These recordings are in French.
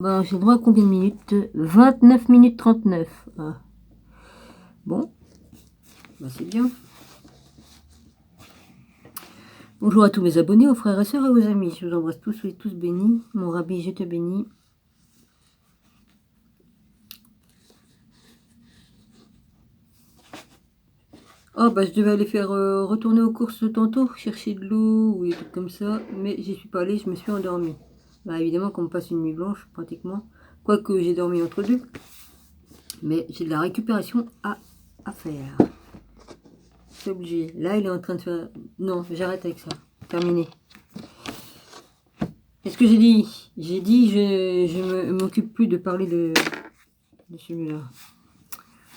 Ben, j'ai le droit à combien de minutes? 29 minutes 39. Ah. Bon, bah c'est bien. Bonjour à tous mes abonnés, aux frères et sœurs et aux amis. Je vous embrasse tous, soyez tous bénis. Mon rabbi, je te bénis. Oh, bah je devais aller faire retourner aux courses tantôt, chercher de l'eau ou des trucs comme ça. Mais j'y suis pas allée, je me suis endormie. Bah évidemment qu'on me passe une nuit blanche, pratiquement. Quoique j'ai dormi entre deux. Mais j'ai de la récupération à faire. C'est obligé. Là, il est en train de faire... Non, j'arrête avec ça. Terminé. Qu'est-ce que j'ai dit? J'ai dit je m'occupe plus de parler de celui-là.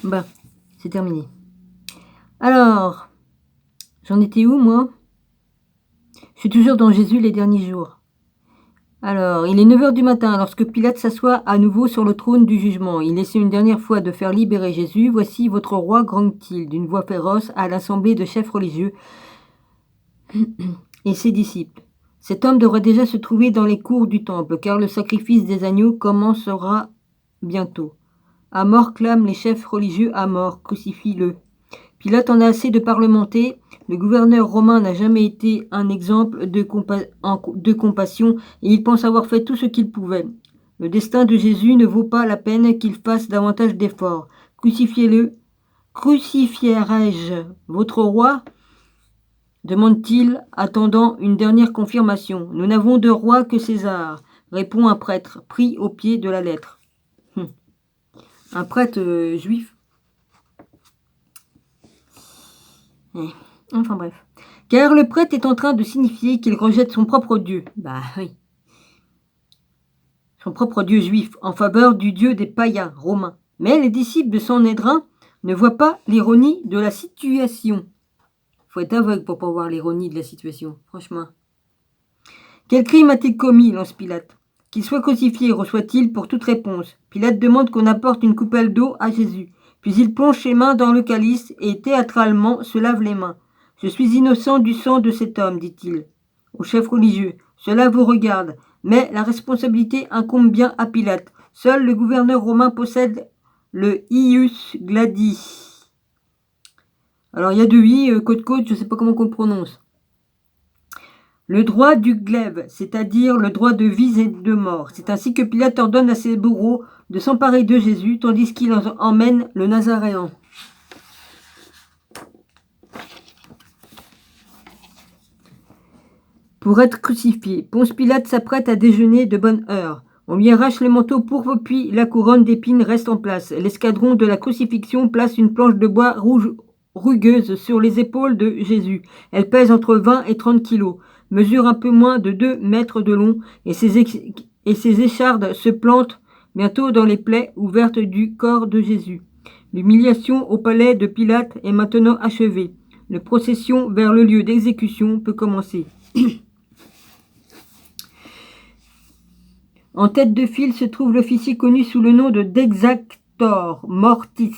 Bah, c'est terminé. Alors, j'en étais où, moi? Je suis toujours dans Jésus les derniers jours. Alors, il est 9 h du matin lorsque Pilate s'assoit à nouveau sur le trône du jugement. Il essaie une dernière fois de faire libérer Jésus. Voici votre roi, grogne-t-il d'une voix féroce à l'assemblée de chefs religieux et ses disciples. Cet homme devrait déjà se trouver dans les cours du temple, car le sacrifice des agneaux commencera bientôt. À mort clament les chefs religieux, à mort, crucifie-le. Pilate en a assez de parlementer. Le gouverneur romain n'a jamais été un exemple de compassion et il pense avoir fait tout ce qu'il pouvait. Le destin de Jésus ne vaut pas la peine qu'il fasse davantage d'efforts. Crucifiez-le. Crucifierai-je votre roi ? Demande-t-il, attendant une dernière confirmation. Nous n'avons de roi que César, répond un prêtre, pris au pied de la lettre. Un prêtre juif. Enfin bref. Car le prêtre est en train de signifier qu'il rejette son propre Dieu. Bah oui. Son propre Dieu juif, en faveur du Dieu des païens romains. Mais les disciples de Sanhédrin ne voient pas l'ironie de la situation. Faut être aveugle pour pas voir l'ironie de la situation, franchement. Quel crime a-t-il commis, lance Pilate. Qu'il soit crucifié, reçoit-il pour toute réponse. Pilate demande qu'on apporte une coupelle d'eau à Jésus. Puis il plonge ses mains dans le calice et théâtralement se lave les mains. Je suis innocent du sang de cet homme, dit-il au chef religieux. Cela vous regarde, mais la responsabilité incombe bien à Pilate. Seul le gouverneur romain possède le ius gladi. Alors il y a deux i, côte-côte, je ne sais pas comment on le prononce. Le droit du glaive, c'est-à-dire le droit de vie et de mort. C'est ainsi que Pilate ordonne à ses bourreaux de s'emparer de Jésus, tandis qu'il emmène le Nazaréen. Pour être crucifié, Ponce Pilate s'apprête à déjeuner de bonne heure. On lui arrache le manteau pourpre, puis la couronne d'épines reste en place. L'escadron de la crucifixion place une planche de bois rouge rugueuse sur les épaules de Jésus. Elle pèse entre 20 et 30 kilos, mesure un peu moins de 2 mètres de long, et ses échardes se plantent bientôt dans les plaies ouvertes du corps de Jésus. L'humiliation au palais de Pilate est maintenant achevée. La procession vers le lieu d'exécution peut commencer. En tête de file se trouve l'officier connu sous le nom de Dexactor Mortis.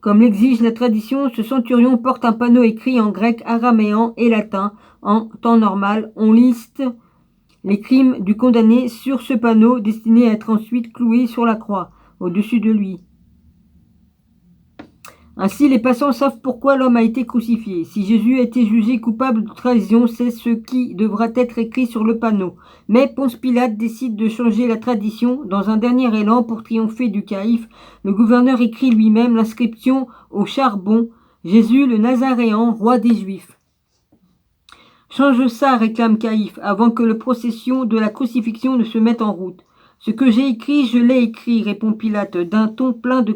Comme l'exige la tradition, ce centurion porte un panneau écrit en grec, araméen et latin. En temps normal, on liste les crimes du condamné sur ce panneau destiné à être ensuite cloué sur la croix, au-dessus de lui. Ainsi, les passants savent pourquoi l'homme a été crucifié. Si Jésus a été jugé coupable de trahison, c'est ce qui devra être écrit sur le panneau. Mais Ponce Pilate décide de changer la tradition. Dans un dernier élan pour triompher du caïphe, le gouverneur écrit lui-même l'inscription au charbon « Jésus le Nazaréen, roi des Juifs ». Change ça, réclame Caïphe, avant que la procession de la crucifixion ne se mette en route. Ce que j'ai écrit, je l'ai écrit, répond Pilate, d'un ton plein de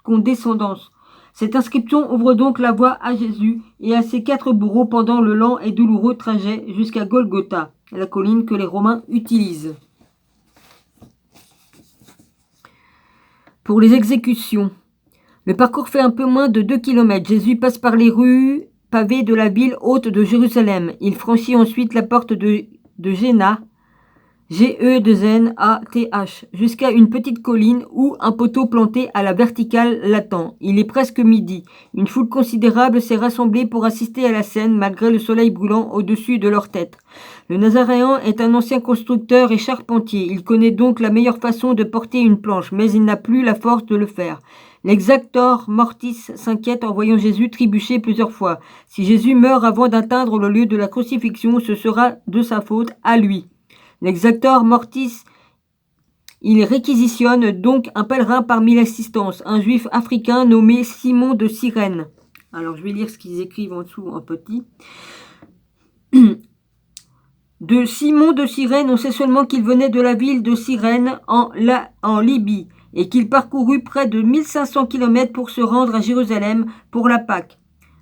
condescendance. Cette inscription ouvre donc la voie à Jésus et à ses 4 bourreaux pendant le lent et douloureux trajet jusqu'à Golgotha, la colline que les Romains utilisent. Pour les exécutions, le parcours fait un peu moins de 2 km. Jésus passe par les rues pavées de la ville haute de Jérusalem. Il franchit ensuite la porte de Géna, G-E-N-A-T-H, jusqu'à une petite colline où un poteau planté à la verticale l'attend. Il est presque midi. Une foule considérable s'est rassemblée pour assister à la scène malgré le soleil brûlant au-dessus de leur tête. Le Nazaréen est un ancien constructeur et charpentier. Il connaît donc la meilleure façon de porter une planche, mais il n'a plus la force de le faire. L'exactor mortis s'inquiète en voyant Jésus trébucher plusieurs fois. Si Jésus meurt avant d'atteindre le lieu de la crucifixion, ce sera de sa faute à lui. L'exactor mortis, il réquisitionne donc un pèlerin parmi l'assistance, un juif africain nommé Simon de Cyrène. Alors je vais lire ce qu'ils écrivent en dessous en petit. De Simon de Cyrène, on sait seulement qu'il venait de la ville de Cyrène en Libye et qu'il parcourut près de 1500 km pour se rendre à Jérusalem pour la Pâque.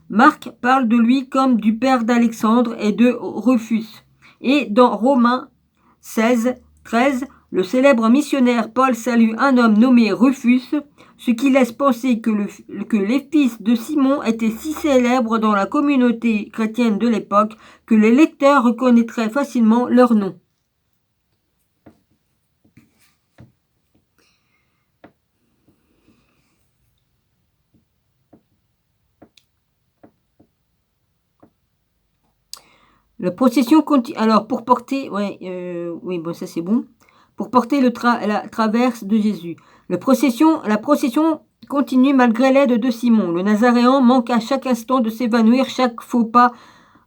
Marc parle de lui comme du père d'Alexandre et de Rufus. Et dans Romains 16, 13, le célèbre missionnaire Paul salue un homme nommé Rufus, ce qui laisse penser que les fils de Simon étaient si célèbres dans la communauté chrétienne de l'époque que les lecteurs reconnaîtraient facilement leur nom. La procession continue. Alors, pour porter... oui, bon, ça c'est bon. Pour porter la traverse de Jésus. La procession continue malgré l'aide de Simon. Le Nazaréen manque à chaque instant de s'évanouir. Chaque faux pas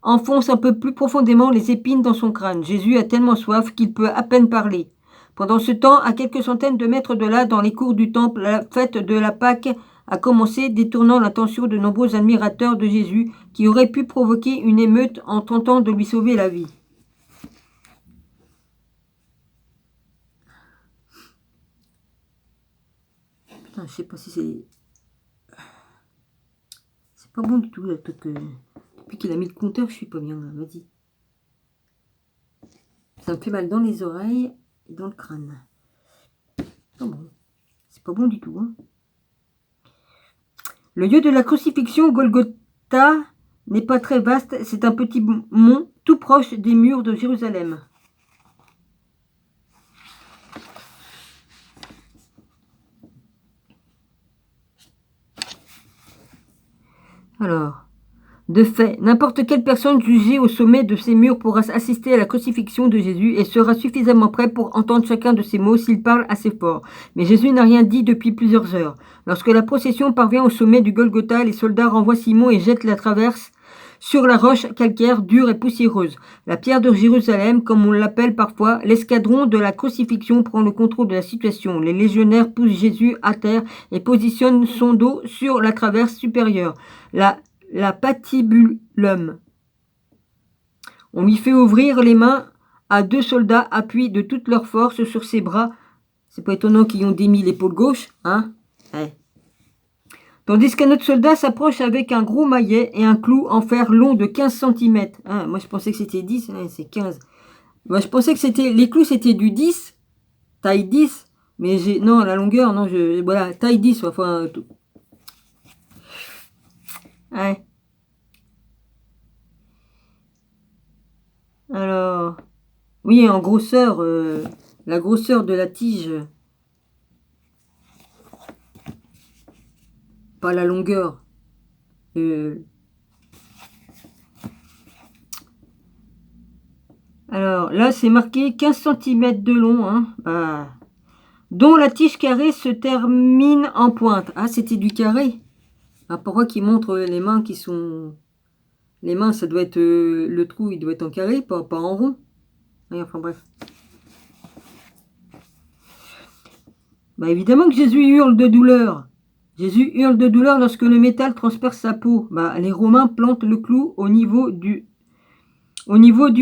enfonce un peu plus profondément les épines dans son crâne. Jésus a tellement soif qu'il peut à peine parler. Pendant ce temps, à quelques centaines de mètres de là, dans les cours du temple, la fête de la Pâque a commencé, détournant l'attention de nombreux admirateurs de Jésus qui auraient pu provoquer une émeute en tentant de lui sauver la vie. Putain, je sais pas si c'est... C'est pas bon du tout, là, depuis qu'il a mis le compteur, je suis pas bien, là, vas-y. Ça me fait mal dans les oreilles et dans le crâne. Oh bon, c'est pas bon du tout, hein. Le lieu de la crucifixion, Golgotha, n'est pas très vaste. C'est un petit mont tout proche des murs de Jérusalem. Alors, de fait, n'importe quelle personne jugée au sommet de ces murs pourra assister à la crucifixion de Jésus et sera suffisamment prêt pour entendre chacun de ses mots s'il parle assez fort. Mais Jésus n'a rien dit depuis plusieurs heures. Lorsque la procession parvient au sommet du Golgotha, les soldats renvoient Simon et jettent la traverse sur la roche calcaire dure et poussiéreuse. La pierre de Jérusalem, comme on l'appelle parfois, l'escadron de la crucifixion prend le contrôle de la situation. Les légionnaires poussent Jésus à terre et positionnent son dos sur la traverse supérieure. La patibulum. On lui fait ouvrir les mains à 2 soldats, appuient de toute leur force sur ses bras. C'est pas étonnant qu'ils ont démis l'épaule gauche, hein? Ouais. Tandis qu'un autre soldat s'approche avec un gros maillet et un clou en fer long de 15 cm. Hein, moi, je pensais que c'était 10, hein, c'est 15. Moi, je pensais que les clous, c'était du 10, taille 10. Mais non, la longueur, non, voilà, taille 10, enfin, tout. Ouais. Alors, oui, en grosseur, la grosseur de la tige, pas la longueur. Alors, là, c'est marqué 15 cm de long, hein, dont la tige carrée se termine en pointe. Ah, c'était du carré. Ah, pourquoi qu'ils montrent les mains qui sont... Les mains, ça doit être... le trou, il doit être en carré, pas en rond. Ouais, enfin, bref. Bah, évidemment que Jésus hurle de douleur. Jésus hurle de douleur lorsque le métal transperce sa peau. Bah, les Romains plantent le clou au niveau du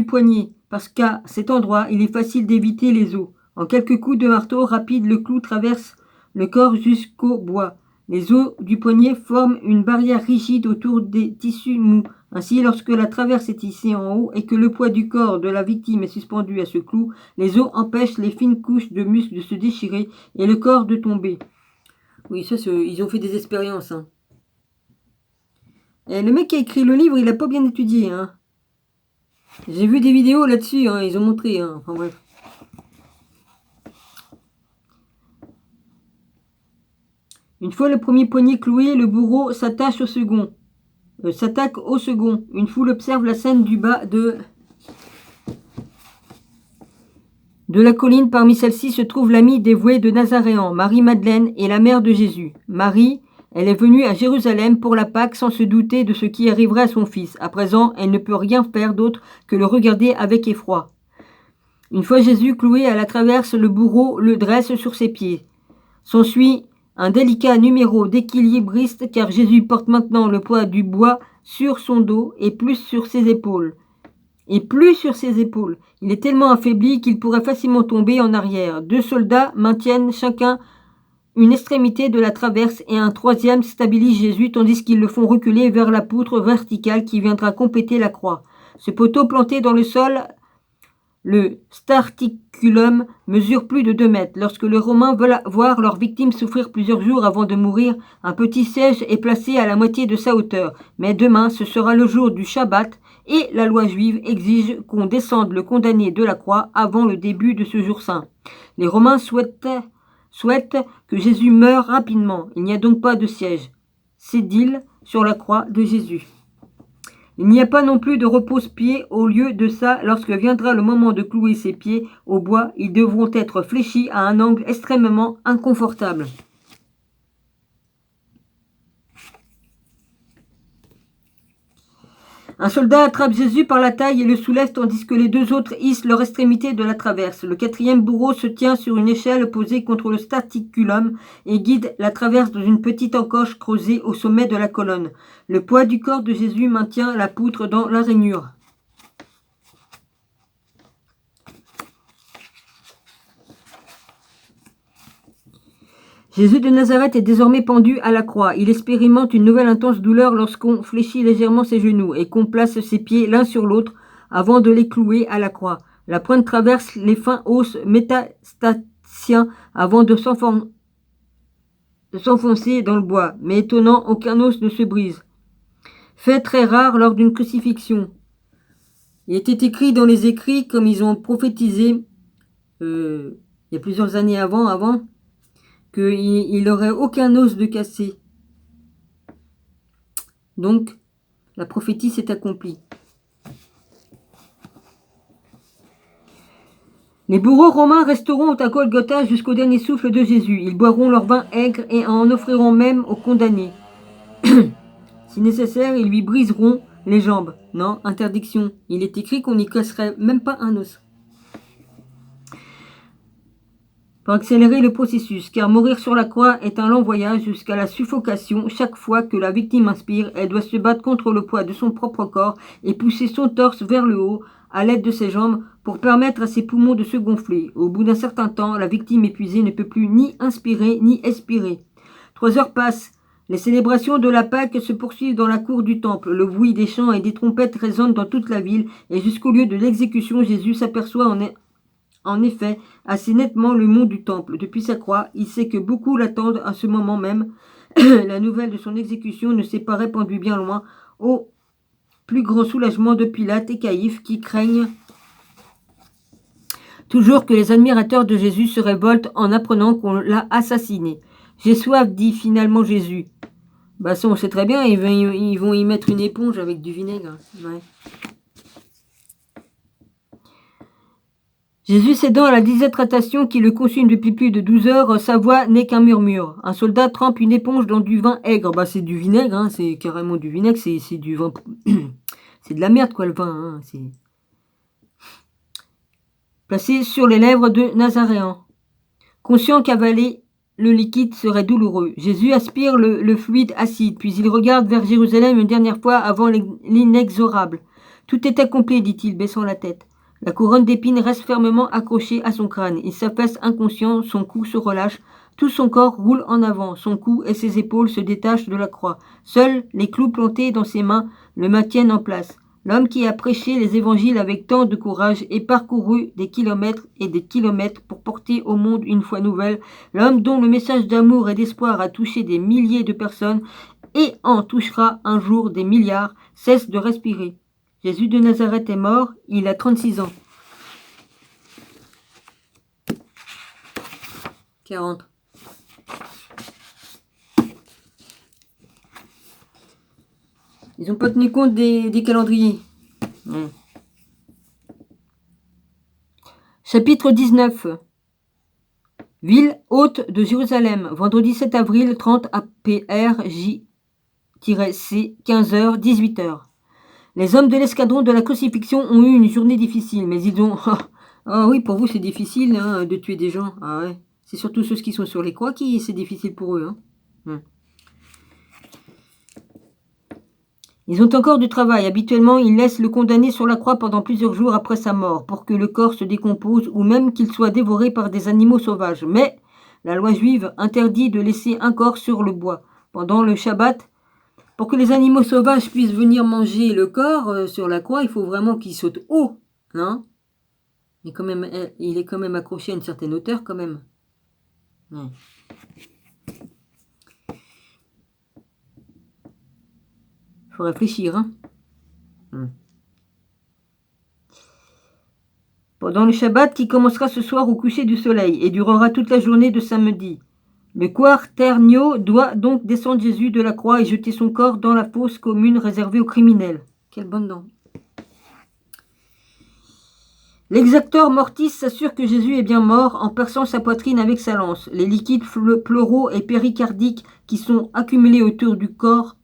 poignet, parce qu'à cet endroit, il est facile d'éviter les os. En quelques coups de marteau rapides, le clou traverse le corps jusqu'au bois. Les os du poignet forment une barrière rigide autour des tissus mous. Ainsi, lorsque la traverse est tissée en haut et que le poids du corps de la victime est suspendu à ce clou, les os empêchent les fines couches de muscles de se déchirer et le corps de tomber. Oui, ça, ils ont fait des expériences. Hein. Et le mec qui a écrit le livre, il n'a pas bien étudié. Hein. J'ai vu des vidéos là-dessus, hein, ils ont montré. Hein. Enfin bref. Une fois le premier poignet cloué, le bourreau s'attaque au second. Une foule observe la scène du bas de De la colline, parmi celles-ci, se trouve l'amie dévouée de Nazaréen, Marie-Madeleine, et la mère de Jésus. Marie, elle est venue à Jérusalem pour la Pâque sans se douter de ce qui arriverait à son fils. À présent, elle ne peut rien faire d'autre que le regarder avec effroi. Une fois Jésus cloué à la traverse, le bourreau le dresse sur ses pieds. S'ensuit un délicat numéro d'équilibriste car Jésus porte maintenant le poids du bois sur son dos et plus sur ses épaules. Il est tellement affaibli qu'il pourrait facilement tomber en arrière. 2 soldats maintiennent chacun une extrémité de la traverse et un troisième stabilise Jésus tandis qu'ils le font reculer vers la poutre verticale qui viendra compléter la croix. Ce poteau planté dans le sol, le starticulum, mesure plus de 2 mètres. Lorsque les Romains veulent voir leurs victimes souffrir plusieurs jours avant de mourir, un petit siège est placé à la moitié de sa hauteur. Mais demain, ce sera le jour du Shabbat et la loi juive exige qu'on descende le condamné de la croix avant le début de ce jour saint. Les Romains souhaitent que Jésus meure rapidement. Il n'y a donc pas de siège. Cédile sur la croix de Jésus. Il n'y a pas non plus de repose-pied au lieu de ça. Lorsque viendra le moment de clouer ses pieds au bois, ils devront être fléchis à un angle extrêmement inconfortable. Un soldat attrape Jésus par la taille et le soulève tandis que les 2 autres hissent leur extrémité de la traverse. Le 4e bourreau se tient sur une échelle posée contre le staticulum et guide la traverse dans une petite encoche creusée au sommet de la colonne. Le poids du corps de Jésus maintient la poutre dans la rainure. Jésus de Nazareth est désormais pendu à la croix. Il expérimente une nouvelle intense douleur lorsqu'on fléchit légèrement ses genoux et qu'on place ses pieds l'un sur l'autre avant de les clouer à la croix. La pointe traverse les fins os métastatiens avant de s'enfoncer dans le bois. Mais étonnant, aucun os ne se brise. Fait très rare lors d'une crucifixion. Il était écrit dans les écrits, comme ils ont prophétisé il y a plusieurs années avant, qu'il n'aurait aucun os de cassé. Donc, la prophétie s'est accomplie. Les bourreaux romains resteront à Golgotha jusqu'au dernier souffle de Jésus. Ils boiront leur vin aigre et en offriront même aux condamnés. Si nécessaire, ils lui briseront les jambes. Non, interdiction. Il est écrit qu'on n'y casserait même pas un os. Pour accélérer le processus, car mourir sur la croix est un long voyage jusqu'à la suffocation. Chaque fois que la victime inspire, elle doit se battre contre le poids de son propre corps et pousser son torse vers le haut à l'aide de ses jambes pour permettre à ses poumons de se gonfler. Au bout d'un certain temps, la victime épuisée ne peut plus ni inspirer ni expirer. 3 heures passent. Les célébrations de la Pâque se poursuivent dans la cour du temple. Le bruit des chants et des trompettes résonne dans toute la ville et jusqu'au lieu de l'exécution, Jésus s'aperçoit en effet assez nettement le mont du temple. Depuis sa croix, il sait que beaucoup l'attendent à ce moment même. La nouvelle de son exécution ne s'est pas répandue bien loin, au plus grand soulagement de Pilate et Caïphe qui craignent toujours que les admirateurs de Jésus se révoltent en apprenant qu'on l'a assassiné. J'ai soif, dit finalement Jésus. Bah ça on sait très bien, ils vont y mettre une éponge avec du vinaigre. Ouais. Jésus cédant à la déshydratation qui le consume depuis plus de 12 heures, sa voix n'est qu'un murmure. Un soldat trempe une éponge dans du vin aigre. Bah c'est du vinaigre, hein, c'est carrément du vinaigre, c'est du vin... c'est de la merde quoi le vin. Hein, c'est... Placé sur les lèvres de Nazaréen. Conscient qu'avaler le liquide serait douloureux. Jésus aspire le fluide acide, puis il regarde vers Jérusalem une dernière fois avant l'inexorable. Tout est accompli, dit-il, baissant la tête. La couronne d'épines reste fermement accrochée à son crâne. Il s'affaisse inconscient, son cou se relâche, tout son corps roule en avant, son cou et ses épaules se détachent de la croix. Seuls les clous plantés dans ses mains le maintiennent en place. L'homme qui a prêché les évangiles avec tant de courage et parcouru des kilomètres et des kilomètres pour porter au monde une foi nouvelle, l'homme dont le message d'amour et d'espoir a touché des milliers de personnes et en touchera un jour des milliards, cesse de respirer. Jésus de Nazareth est mort, il a 36 ans. 40. Ils n'ont pas tenu compte des calendriers. Chapitre 19. Ville haute de Jérusalem, vendredi 7 avril, 30 APR J-C, 15h, 18h. Les hommes de l'escadron de la crucifixion ont eu une journée difficile, mais ils ont... Ah oui, pour vous c'est difficile hein, de tuer des gens. Ah ouais. C'est surtout ceux qui sont sur les croix qui c'est difficile pour eux. Hein. Ils ont encore du travail. Habituellement, ils laissent le condamné sur la croix pendant plusieurs jours après sa mort, pour que le corps se décompose ou même qu'il soit dévoré par des animaux sauvages. Mais la loi juive interdit de laisser un corps sur le bois. Pendant le Shabbat, pour que les animaux sauvages puissent venir manger le corps sur la croix, il faut vraiment qu'il saute haut. Hein, il est quand même accroché à une certaine hauteur quand même. Ouais. Faut réfléchir. Hein. Pendant le Shabbat qui commencera ce soir au coucher du soleil et durera toute la journée de samedi, le quaternaire doit donc descendre Jésus de la croix et jeter son corps dans la fosse commune réservée aux criminels. Quelle bonne dent. L'exacteur mortis s'assure que Jésus est bien mort en perçant sa poitrine avec sa lance. Les liquides pleuraux et péricardiques qui sont accumulés autour du cœur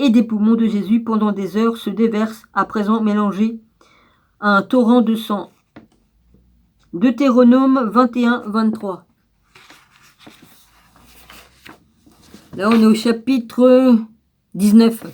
et des poumons de Jésus pendant des heures se déversent, à présent mélangés à un torrent de sang. Deutéronome 21-23. Là, on est au chapitre 19.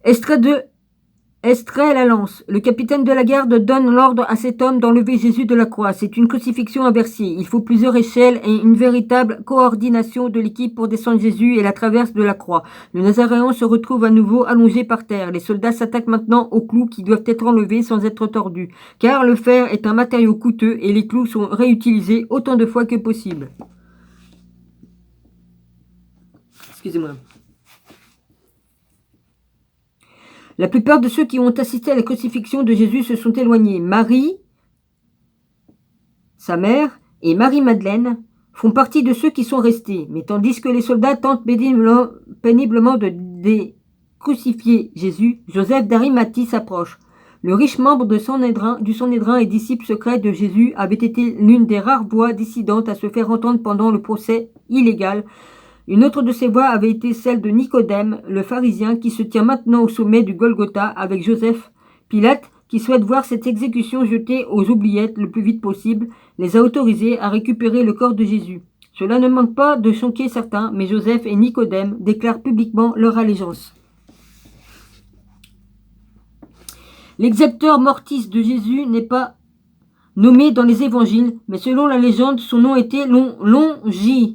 Estrait la lance. Le capitaine de la garde donne l'ordre à cet homme d'enlever Jésus de la croix. C'est une crucifixion inversée. Il faut plusieurs échelles et une véritable coordination de l'équipe pour descendre Jésus et la traverse de la croix. Le Nazaréen se retrouve à nouveau allongé par terre. Les soldats s'attaquent maintenant aux clous qui doivent être enlevés sans être tordus, car le fer est un matériau coûteux et les clous sont réutilisés autant de fois que possible. Excusez-moi. La plupart de ceux qui ont assisté à la crucifixion de Jésus se sont éloignés. Marie, sa mère, et Marie-Madeleine font partie de ceux qui sont restés. Mais tandis que les soldats tentent péniblement de décrucifier Jésus, Joseph d'Arimathie s'approche. Le riche membre du Sanhédrin et disciple secret de Jésus avait été l'une des rares voix dissidentes à se faire entendre pendant le procès illégal. Une autre de ces voix avait été celle de Nicodème, le pharisien, qui se tient maintenant au sommet du Golgotha avec Joseph. Pilate, qui souhaite voir cette exécution jetée aux oubliettes le plus vite possible, les a autorisés à récupérer le corps de Jésus. Cela ne manque pas de choquer certains, mais Joseph et Nicodème déclarent publiquement leur allégeance. L'exacteur mortis de Jésus n'est pas nommé dans les évangiles, mais selon la légende, son nom était Longin,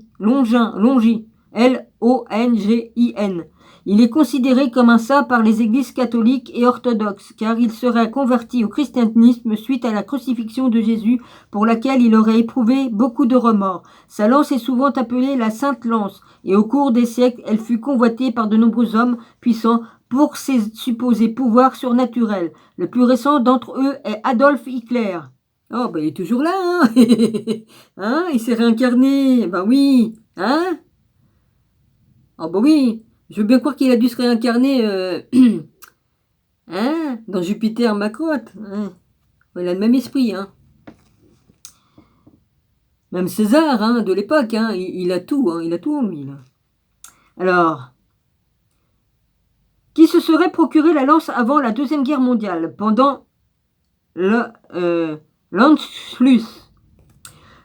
L-O-N-G-I-N. Il est considéré comme un saint par les églises catholiques et orthodoxes, car il serait converti au christianisme suite à la crucifixion de Jésus, pour laquelle il aurait éprouvé beaucoup de remords. Sa lance est souvent appelée la Sainte Lance, et au cours des siècles, elle fut convoitée par de nombreux hommes puissants pour ses supposés pouvoirs surnaturels. Le plus récent d'entre eux est Adolf Hitler. Oh, ben il est toujours là, hein. Hein, il s'est réincarné, ben oui, hein. Oh bah oui, je veux bien croire qu'il a dû se réincarner hein, dans Jupiter Macrotte. Hein. Il a le même esprit. Hein. Même César hein, de l'époque, hein, il a tout en lui. Là. Alors, qui se serait procuré la lance avant la Deuxième Guerre mondiale, pendant l'Anschluss.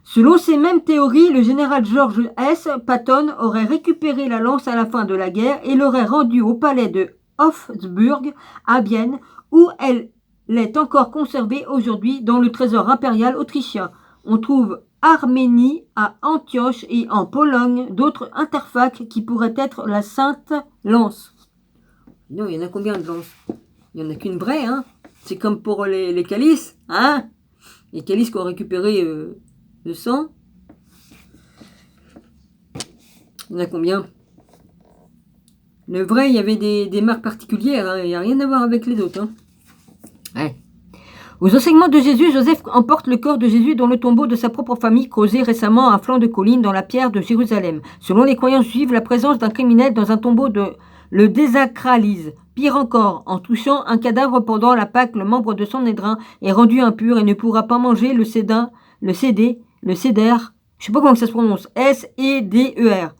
Selon ces mêmes théories, le général George S. Patton aurait récupéré la lance à la fin de la guerre et l'aurait rendue au palais de Hofburg à Vienne, où elle est encore conservée aujourd'hui dans le trésor impérial autrichien. On trouve Arménie, à Antioche et en Pologne d'autres interfacts qui pourraient être la Sainte Lance. Non, il y en a combien de lances? Il n'y en a qu'une vraie, hein. C'est comme pour les calices, hein. Les calices qu'on a récupéré le sang. Il y en a combien? Le vrai, il y avait des marques particulières, hein. Il n'y a rien à voir avec les autres. Hein. Ouais. Aux enseignements de Jésus, Joseph emporte le corps de Jésus dans le tombeau de sa propre famille, creusé récemment à flanc de colline dans la pierre de Jérusalem. Selon les croyances juives, la présence d'un criminel dans un tombeau le désacralise. Pire encore, en touchant un cadavre pendant la Pâque, le membre de Sanhédrin est rendu impur et ne pourra pas manger le séder, je sais pas comment ça se prononce, S-E-D-E-R.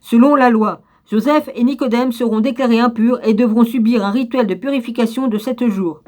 Selon la loi, Joseph et Nicodème seront déclarés impurs et devront subir un rituel de purification de 7 jours.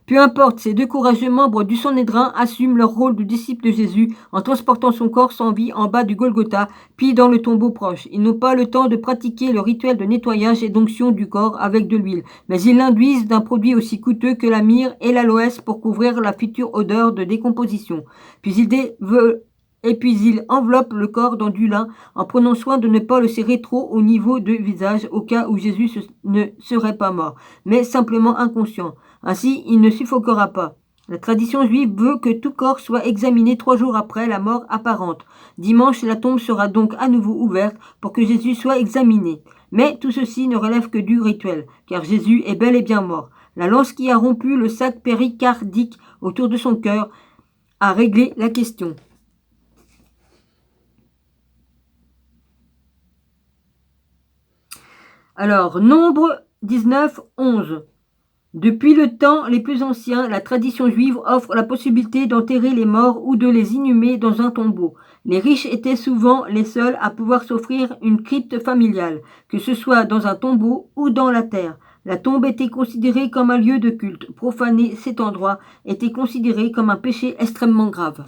Peu importe, ces deux courageux membres du Sanhédrin assument leur rôle de disciples de Jésus en transportant son corps sans vie en bas du Golgotha, puis dans le tombeau proche. Ils n'ont pas le temps de pratiquer le rituel de nettoyage et d'onction du corps avec de l'huile, mais ils l'induisent d'un produit aussi coûteux que la myrrhe et l'aloès pour couvrir la future odeur de décomposition. Puis ils enveloppent le corps dans du lin en prenant soin de ne pas le serrer trop au niveau du visage au cas où Jésus ne serait pas mort, mais simplement inconscient. Ainsi, il ne suffoquera pas. La tradition juive veut que tout corps soit examiné 3 jours après la mort apparente. Dimanche, la tombe sera donc à nouveau ouverte pour que Jésus soit examiné. Mais tout ceci ne relève que du rituel, car Jésus est bel et bien mort. La lance qui a rompu le sac péricardique autour de son cœur a réglé la question. Alors, Nombre 19, 11. Depuis le temps les plus anciens, la tradition juive offre la possibilité d'enterrer les morts ou de les inhumer dans un tombeau. Les riches étaient souvent les seuls à pouvoir s'offrir une crypte familiale, que ce soit dans un tombeau ou dans la terre. La tombe était considérée comme un lieu de culte. Profaner cet endroit était considéré comme un péché extrêmement grave.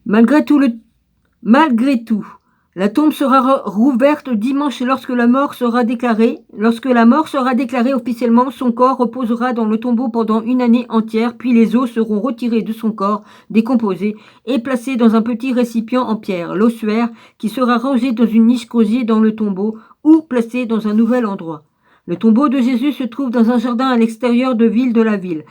Malgré tout, la tombe sera rouverte dimanche lorsque la mort sera déclarée. Lorsque la mort sera déclarée officiellement, son corps reposera dans le tombeau pendant 1 année entière, puis les os seront retirés de son corps, décomposés, et placés dans un petit récipient en pierre, l'ossuaire, qui sera rangé dans une niche creusée dans le tombeau ou placé dans un nouvel endroit. Le tombeau de Jésus se trouve dans un jardin à l'extérieur de la ville.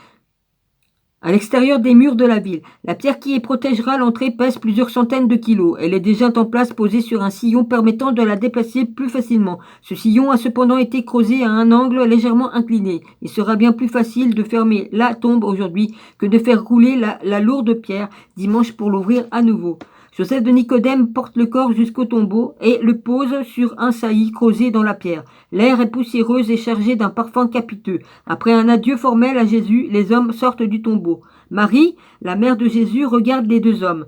À l'extérieur des murs de la ville, la pierre qui y protégera l'entrée pèse plusieurs centaines de kilos. Elle est déjà en place posée sur un sillon permettant de la déplacer plus facilement. Ce sillon a cependant été creusé à un angle légèrement incliné. Il sera bien plus facile de fermer la tombe aujourd'hui que de faire rouler la lourde pierre dimanche pour l'ouvrir à nouveau. Joseph de Nicodème porte le corps jusqu'au tombeau et le pose sur un saillie creusé dans la pierre. L'air est poussiéreux et chargé d'un parfum capiteux. Après un adieu formel à Jésus, les hommes sortent du tombeau. Marie, la mère de Jésus, regarde les 2 hommes,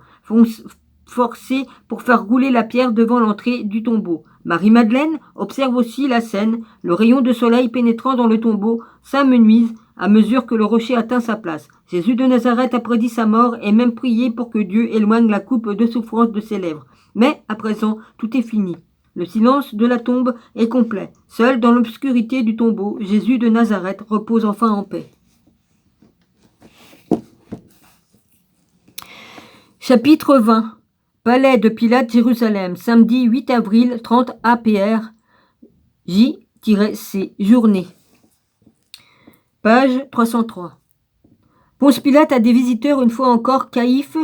forcés pour faire rouler la pierre devant l'entrée du tombeau. Marie-Madeleine observe aussi la scène, le rayon de soleil pénétrant dans le tombeau s'amenuise à mesure que le rocher atteint sa place. Jésus de Nazareth a prédit sa mort et même prié pour que Dieu éloigne la coupe de souffrance de ses lèvres. Mais, à présent, tout est fini. Le silence de la tombe est complet. Seul dans l'obscurité du tombeau, Jésus de Nazareth repose enfin en paix. Chapitre 20. Palais de Pilate, Jérusalem, samedi 8 avril, 30 APR, J-C, journée. Page 303. Ponce Pilate a des visiteurs une fois encore, Caïphe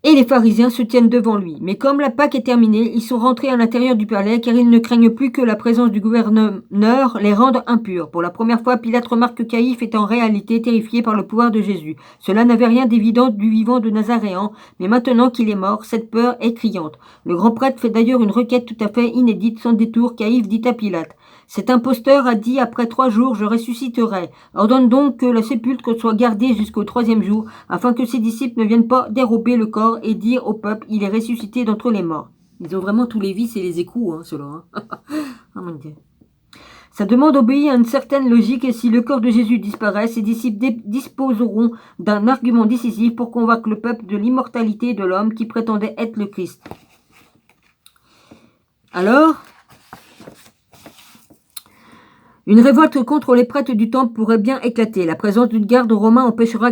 et les pharisiens se tiennent devant lui. Mais comme la Pâque est terminée, ils sont rentrés à l'intérieur du palais car ils ne craignent plus que la présence du gouverneur les rende impurs. Pour la première fois, Pilate remarque que Caïphe est en réalité terrifié par le pouvoir de Jésus. Cela n'avait rien d'évident du vivant de Nazaréen, mais maintenant qu'il est mort, cette peur est criante. Le grand prêtre fait d'ailleurs une requête tout à fait inédite sans détour. Caïphe dit à Pilate: cet imposteur a dit après 3 jours je ressusciterai. Ordonne donc que le sépulcre soit gardé jusqu'au 3e jour, afin que ses disciples ne viennent pas dérober le corps et dire au peuple il est ressuscité d'entre les morts. Ils ont vraiment tous les vices et les écrous, ceux-là. Oh mon Dieu. Sa demande obéit à une certaine logique et si le corps de Jésus disparaît, ses disciples disposeront d'un argument décisif pour convaincre le peuple de l'immortalité de l'homme qui prétendait être le Christ. Alors, une révolte contre les prêtres du temple pourrait bien éclater. La présence d'une garde romain empêchera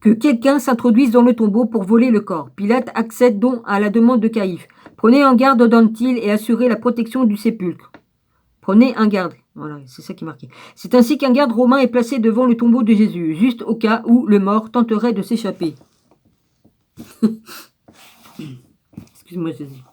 que quelqu'un s'introduise dans le tombeau pour voler le corps. Pilate accède donc à la demande de Caïphe. Prenez en garde, donne-t-il, et assurez la protection du sépulcre. Prenez un garde. Voilà, c'est ça qui est marqué. C'est ainsi qu'un garde romain est placé devant le tombeau de Jésus, juste au cas où le mort tenterait de s'échapper. Excuse-moi, Jésus.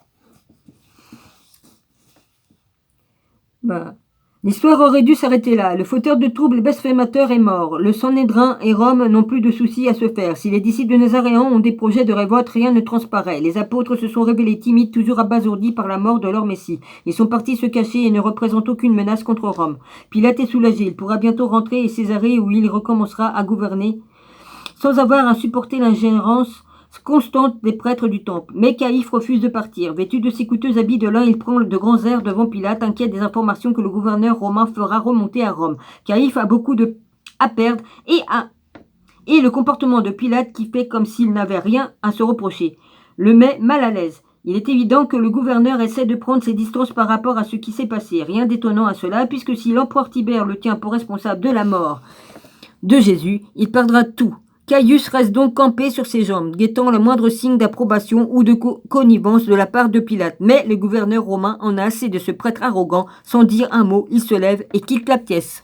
L'histoire aurait dû s'arrêter là. Le fauteur de troubles blasphémateur est mort. Le Sanhédrin et Rome n'ont plus de soucis à se faire. Si les disciples de Nazaréen ont des projets de révolte, rien ne transparaît. Les apôtres se sont révélés timides, toujours abasourdis par la mort de leur Messie. Ils sont partis se cacher et ne représentent aucune menace contre Rome. Pilate est soulagé. Il pourra bientôt rentrer et Césarée où il recommencera à gouverner sans avoir à supporter l'ingérence constante des prêtres du temple. Mais Caïphe refuse de partir. Vêtu de ses coûteux habits de lin, il prend de grands airs devant Pilate, inquiet des informations que le gouverneur romain fera remonter à Rome. Caïphe a beaucoup à perdre et le comportement de Pilate qui fait comme s'il n'avait rien à se reprocher le met mal à l'aise. Il est évident que le gouverneur essaie de prendre ses distances par rapport à ce qui s'est passé. Rien d'étonnant à cela, puisque si l'empereur Tibère le tient pour responsable de la mort de Jésus, il perdra tout. Caius reste donc campé sur ses jambes, guettant le moindre signe d'approbation ou de connivence de la part de Pilate. Mais le gouverneur romain en a assez de ce prêtre arrogant. Sans dire un mot, il se lève et quitte la pièce.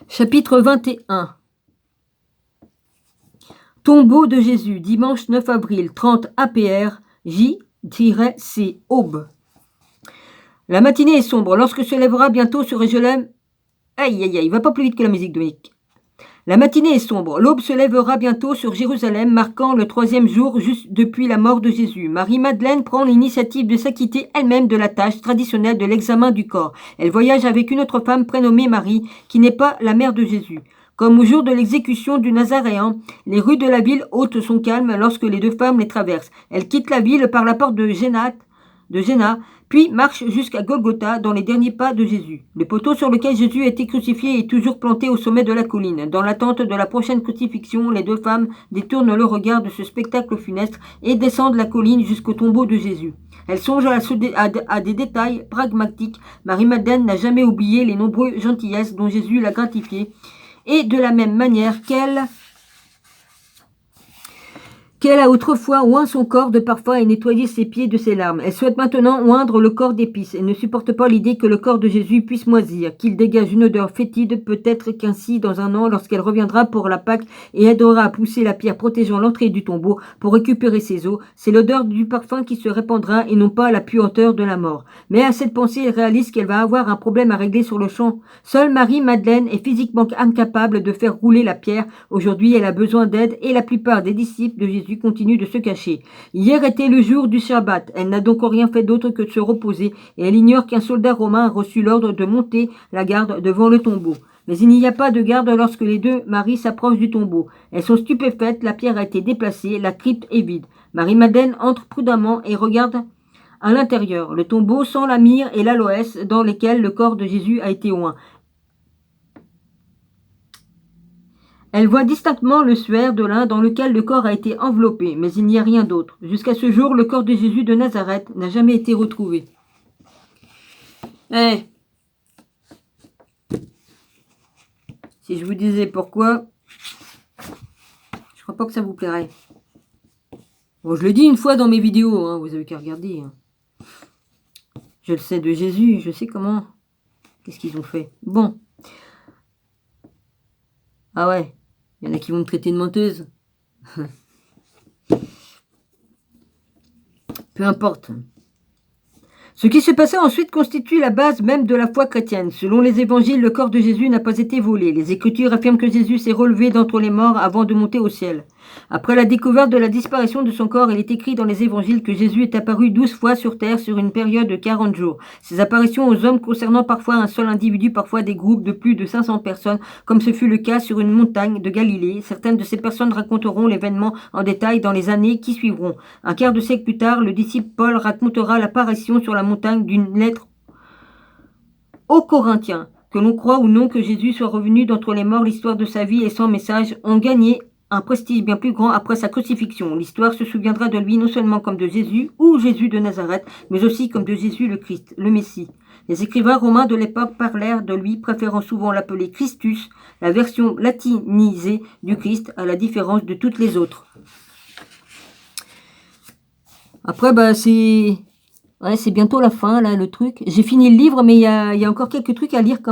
Chapitre 21. Tombeau de Jésus, dimanche 9 avril, 30 APR, J-C, aube. La matinée est sombre. Lorsque se lèvera bientôt sur Jérusalem... Aïe, aïe, aïe, va pas plus vite que la musique, Dominique. La matinée est sombre. L'aube se lèvera bientôt sur Jérusalem, marquant le 3e jour juste depuis la mort de Jésus. Marie-Madeleine prend l'initiative de s'acquitter elle-même de la tâche traditionnelle de l'examen du corps. Elle voyage avec une autre femme prénommée Marie, qui n'est pas la mère de Jésus. Comme au jour de l'exécution du Nazaréen, les rues de la ville haute sont calmes lorsque les deux femmes les traversent. Elles quittent la ville par la porte de Géna, puis marche jusqu'à Golgotha dans les derniers pas de Jésus. Le poteau sur lequel Jésus a été crucifié est toujours planté au sommet de la colline. Dans l'attente de la prochaine crucifixion, les deux femmes détournent le regard de ce spectacle funeste et descendent la colline jusqu'au tombeau de Jésus. Elles songent à des détails pragmatiques. Marie-Madeleine n'a jamais oublié les nombreuses gentillesses dont Jésus l'a gratifiée, et de la même manière qu'elle a autrefois oint son corps de parfum et nettoyé ses pieds de ses larmes. Elle souhaite maintenant oindre le corps d'épices. Elle ne supporte pas l'idée que le corps de Jésus puisse moisir, qu'il dégage une odeur fétide, peut-être qu'ainsi, dans un an, lorsqu'elle reviendra pour la Pâque et aidera à pousser la pierre protégeant l'entrée du tombeau pour récupérer ses os, c'est l'odeur du parfum qui se répandra et non pas la puanteur de la mort. Mais à cette pensée, elle réalise qu'elle va avoir un problème à régler sur le champ. Seule Marie-Madeleine est physiquement incapable de faire rouler la pierre. Aujourd'hui, elle a besoin d'aide et la plupart des disciples de Jésus continue de se cacher. Hier était le jour du Shabbat. Elle n'a donc rien fait d'autre que de se reposer et elle ignore qu'un soldat romain a reçu l'ordre de monter la garde devant le tombeau. Mais il n'y a pas de garde lorsque les deux Marie s'approchent du tombeau. Elles sont stupéfaites, la pierre a été déplacée, la crypte est vide. Marie-Madeleine entre prudemment et regarde à l'intérieur. Le tombeau sent la myrrhe et l'aloès dans lesquels le corps de Jésus a été oint. Elle voit distinctement le suaire de lin dans lequel le corps a été enveloppé, mais il n'y a rien d'autre. Jusqu'à ce jour, le corps de Jésus de Nazareth n'a jamais été retrouvé. Si je vous disais pourquoi, je crois pas que ça vous plairait. Bon, je le dis une fois dans mes vidéos, hein, vous avez qu'à regarder. Hein. Je le sais de Jésus, je sais comment. Qu'est-ce qu'ils ont fait? Bon. Ah ouais. Il y en a qui vont me traiter de menteuse. Peu importe. Ce qui s'est passé ensuite constitue la base même de la foi chrétienne. Selon les évangiles, le corps de Jésus n'a pas été volé. Les Écritures affirment que Jésus s'est relevé d'entre les morts avant de monter au ciel. Après la découverte de la disparition de son corps, il est écrit dans les évangiles que Jésus est apparu 12 fois sur terre sur une période de 40 jours. Ces apparitions aux hommes concernant parfois un seul individu, parfois des groupes de plus de 500 personnes, comme ce fut le cas sur une montagne de Galilée. Certaines de ces personnes raconteront l'événement en détail dans les années qui suivront. Un quart de siècle plus tard, le disciple Paul racontera l'apparition sur la montagne d'une lettre aux Corinthiens. Que l'on croit ou non que Jésus soit revenu d'entre les morts, l'histoire de sa vie et son message ont gagné un prestige bien plus grand après sa crucifixion. L'histoire se souviendra de lui non seulement comme de Jésus ou Jésus de Nazareth, mais aussi comme de Jésus le Christ, le Messie. Les écrivains romains de l'époque parlèrent de lui, préférant souvent l'appeler Christus, la version latinisée du Christ, à la différence de toutes les autres. Après, c'est bientôt la fin, là, le truc. J'ai fini le livre, mais il y a encore quelques trucs à lire quand même.